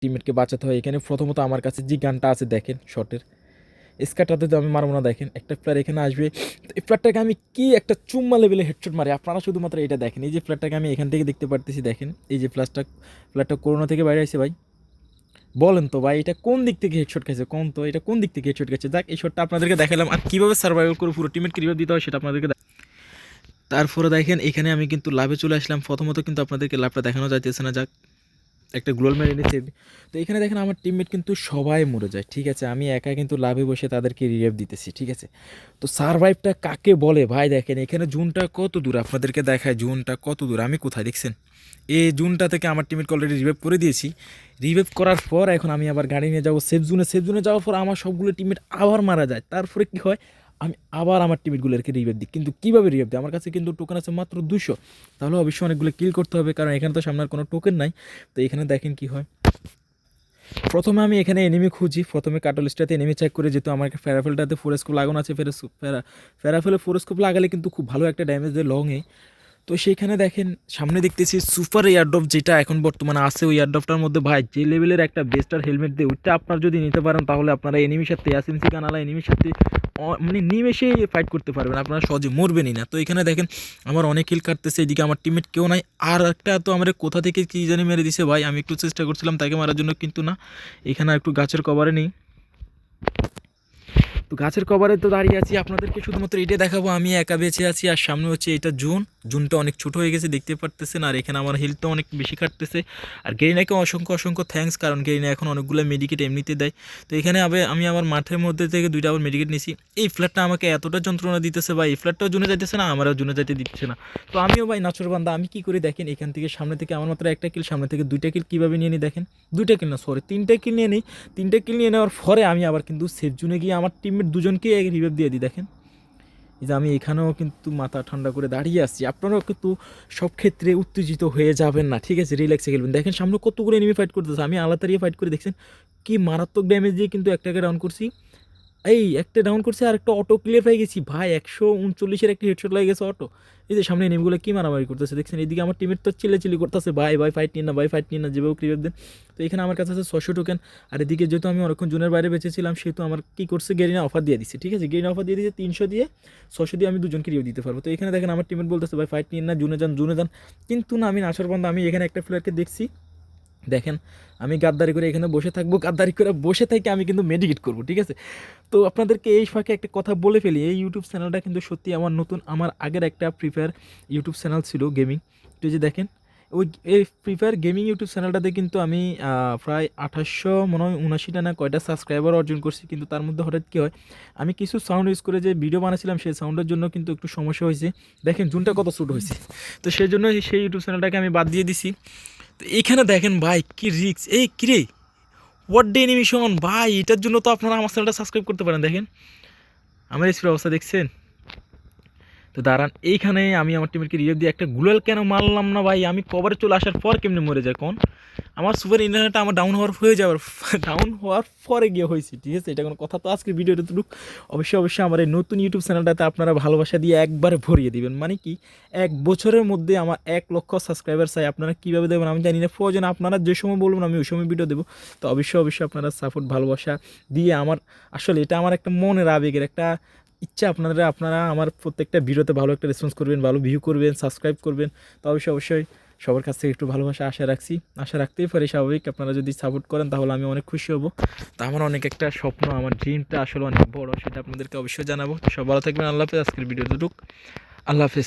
টিমমেটকে বাঁচাতে হয়। এখানে প্রথমত আমার কাছে যে গানটা আছে দেখেন শটের, স্কারটাতে তো আমি মারবো না। দেখেন একটা প্লেয়ার এখানে আসবে, এই প্লেয়ারটাকে আমি কি একটা চুম্মা লেভেলে হেডশট মারি। আপনারা শুধুমাত্র এটা দেখেন, এই যে প্লেয়ারটাকে আমি এখান থেকে দেখতে পারতেছি। দেখেন এই যে প্লেয়ারটা করোনা থেকে বাইরে আসছে ভাই। বলেন তো ভাই এটা কোন দিক থেকে হেডশট খাইছে, কোন তো এটা কোন দিক থেকে হেডশট খাইছে। যাক এই শটটা আপনাদেরকে দেখালাম, আর কীভাবে সার্ভাইভাল করে পুরো টিমমেটকে রিভাইভ দিতে হয় সেটা আপনাদেরকে তারপরে দেখেন এখানে আমি কিন্তু লাভে চলে আসলাম। প্রথমত কিন্তু আপনাদেরকে লাভটা দেখানো যাইতেছে না, যাক একটা গ্লোল মেরে এনেছে। তো এখানে দেখেন আমার টিমমেট কিন্তু সবাই মরে যায়, ঠিক আছে, আমি একা কিন্তু লাভে বসে তাদেরকে রিভাইভ দিতেছি, ঠিক আছে। তো সারভাইভটা কাকে বলে ভাই, দেখেন এখানে জুনটা কত দূর আপনাদেরকে দেখায়, জুনটা কত দূর, আমি কোথায় দেখছেন এই জুনটা থেকে আমার টিমমেটকে অলরেডি রিভাইভ করে দিয়েছি। রিভাইভ করার পর এখন আমি আবার গাড়ি নিয়ে যাবো সেফ জোনে যাওয়ার পর আমার সবগুলো টিমমেট আবার মারা যায়। তারপরে কি হয়, আমি আবার আমার টিমমেটগুলোকে রিভাইভ দিই। কিন্তু কীভাবে রিভাইভ দিই, আমার কাছে কিন্তু টোকেন আছে মাত্র 200, তাহলে অবশ্যই অনেকগুলো কিল করতে হবে, কারণ এখানে তো সামনে আর কোনো টোকেন নাই। তো এখানে দেখেন কি হয়, প্রথমে আমি এখানে এনিমি খুঁজি, প্রথমে কাটালিস্টটাতে এনিমি চেক করে, যেহেতু আমার ফেরাফেলটাতে ফোরেস্কোপ লাগানো আছে, ফেরাফেলে ফোরেস্কোপ লাগালে কিন্তু খুব ভালো একটা ড্যামেজ দেয় লংয়ে। তো সেইখানে দেখেন সামনে দেখতেছি সুপার এয়ারড্রপ, যেটা এখন বর্তমানে আছে। ওই এয়ারড্রপটার মধ্যে ভাই যে লেভেলের একটা বেস্টার হেলমেট দিয়ে, ওইটা আপনার যদি নিতে পারেন তাহলে আপনারা এনিমির সাথে এসএমসি গানালা এনিমির সাথে মানে নিমেষেই ফাইট করতে পারবেন, আপনারা সহজে মরবেনই না। তো এখানে দেখেন আমার অনেক কিল কাটতেছে, এদিকে আমার টিমমেট কেউ নাই। আর একটা তো আমার কোথা থেকে কী জানি মেরে দিছে ভাই, আমি একটু চেষ্টা করছিলাম তাকে মারার জন্য, কিন্তু না। এখানে একটু গাছের কভারে নেই, তো গাছের কভারে তো দাঁড়িয়ে আছি, আপনাদেরকে শুধুমাত্র এটা দেখাবো আমি একা বেঁচে আছি। আর সামনে হচ্ছে এটা জুনটা অনেক ছোটো হয়ে গেছে দেখতে পারতেছেন, আর এখানে আমার হেলথটা অনেক বেশি কাটতেছে। আর গেরিনাকে অসংখ্য অসংখ্য থ্যাঙ্কস, কারণ গেরিনা এখন অনেকগুলো মেডিকেট এমনিতে দেয়। তো এখানে আমি আমার মাঠের মধ্যে থেকে 2টা আবার মেডিকেট নিছি। এই ফ্ল্যাটটা আমাকে এতটা যন্ত্রণা দিতেছে ভাই, এই ফ্ল্যাটটাও জুনে যাইতেছে না, আমারও জুনে যাইতে দিচ্ছে না। তো আমিও ভাই নাচরবান্দা, আমি কী করি দেখেন, এখান থেকে সামনে থেকে আমার মাত্র একটা কিল, সামনে থেকে 2টা কিল কীভাবে নিয়ে নিই দেখেন, 2টা কিল না সরি 3টা কিল নিয়ে নিই। 3টা কিল নিয়ে নেওয়ার পরে আমি আবার কিন্তু সেফ জোনে গিয়ে আমার টিমমেট দুজনকে রিভাইভ দিয়ে দিই। দেখেন এই যে আমি এখানেও কিন্তু মাথা ঠান্ডা করে দাঁড়িয়ে আসছি, আপনারাও কিন্তু সব ক্ষেত্রে উত্তেজিত হয়ে যাবেন না, ঠিক আছে, রিল্যাক্সে খেলবেন। দেখেন সামনে কতগুলো এনিমি ফাইট করতেছে, আমি আলাদা ফাইট করে দেখছেন কি মারাত্মক ড্যামেজ দিয়ে কিন্তু একটাকে ডাউন করছি। এই একটা ডাউন করছে আর একটা অটো ক্লিয়ার পেয়ে গেছি ভাই, 139-এর একটা হেডশট লাগে গেছে অটো। এই যে সামনে নেমগুলো কি মারামারি করতেছে দেখছেন, এদিকে আমার টিমের তো চিল্লি করতেছে ভাই ভাই ফাইট নিন না, ভাই ফাইট নিন না, যেভাবে ক্লিয়ার দেন। তো এখানে আমার কাছে আছে 600 টোকেন। আর এদিকে যেহেতু আমি অনেকক্ষণ জোনের বাইরে বেঁচেছিলাম, সেহেতু আমার কী করছে, গেরিনা অফার দিয়ে দিচ্ছে, ঠিক আছে, গেরিনা অফার দিয়ে দিচ্ছে 300 দিয়ে, 600 দিয়ে আমি দুজনকে রিভিউ দিতে পারবো। তো এখানে দেখেন আমার টিমের বলতেছে ভাই ফাইট নিন না, জুনে যান। কিন্তু না, আমি আসার বন্ধ, আমি এখানে একটা প্লেয়ারকে দেখছি, দেখেন আমি গাদ্দারি করে এখানে বসে থাকবো, গাদ্দারি করে বসে থেকে আমি কিন্তু মেডিকেট করবো, ঠিক আছে। তো আপনাদেরকে এই ফাঁকে একটা কথা বলে ফেলি, এই ইউটিউব চ্যানেলটা কিন্তু সত্যি আমার নতুন, আমার আগের একটা ফ্রি ফায়ার ইউটিউব চ্যানেল ছিল গেমিং, তো যে দেখেন ওই এই ফ্রি ফায়ার গেমিং ইউটিউব চ্যানেলটাতে কিন্তু আমি প্রায় 2800 মনে হয় 79টা না কয়টা সাবস্ক্রাইবার অর্জন করছি। কিন্তু তার মধ্যে হঠাৎ কী হয়, আমি কিছু সাউন্ড ইউজ করে যে ভিডিও বানাচ্ছিলাম, সেই সাউন্ডের জন্য কিন্তু একটু সমস্যা হয়েছে। দেখেন জুনটা কত শ্যুট হয়েছে, তো সেই জন্য সেই ইউটিউব চ্যানেলটাকে আমি বাদ দিয়ে দিছি। তো এইখানে দেখেন ভাই কি রিক্স, এই কিরে হোয়াট ডে অ্যানিমেশন ভাই, এটার জন্য তো আপনারা আমার চ্যানেলটা সাবস্ক্রাইব করতে পারেন। দেখেন আমার স্পিড অবস্থা দেখছেন। তো দাঁড়ান, এইখানে আমি আমার টিমেরকে রিভাইভ দিয়ে একটা গুলাল কেন মারলাম না ভাই, আমি কভারে চলে আসার পর কেমনে মরে যায় কোন, আমার সুপার ইন্টারনেটটা আমার ডাউন হওয়ার পরে গিয়ে হয়েছে, ঠিক আছে, এটা কোনো কথা। তো আজকের ভিডিওটা তো অবশ্যই আমার এই নতুন ইউটিউব চ্যানেলটাতে আপনারা ভালোবাসা দিয়ে একবারে ভরিয়ে দিবেন, মানে কি 1 বছরের মধ্যে আমার 1 লক্ষ সাবস্ক্রাইবার চাই। আপনারা কীভাবে দেবেন আমি জানি না, প্রয়োজন আপনারা যে সময় বলবেন আমি ওই সময় ভিডিও দেবো। তো অবশ্যই আপনারা সাপোর্ট ভালোবাসা দিয়ে, আমার আসলে এটা আমার একটা মনের আবেগের একটা ইচ্ছা, আপনারা আমার প্রত্যেকটা ভিডিওতে ভালো একটা রেসপন্স করবেন, ভালো ভিউ করবেন, সাবস্ক্রাইব করবেন। তো অবশ্যই সবার কাছ থেকে একটু ভালোবাসা আশা রাখতেই পারি, স্বাভাবিক। আপনারা যদি সাপোর্ট করেন তাহলে আমি অনেক খুশি হব। তা আমার অনেক একটা স্বপ্ন, আমার ড্রিমটা আসলে অনেক বড়, সেটা আপনাদেরকে অবশ্যই জানাবো। তো সব ভালো থাকবেন, আল্লাহ হাফেজ। আজকের ভিডিও দুটুক, আল্লাহ হাফেজ।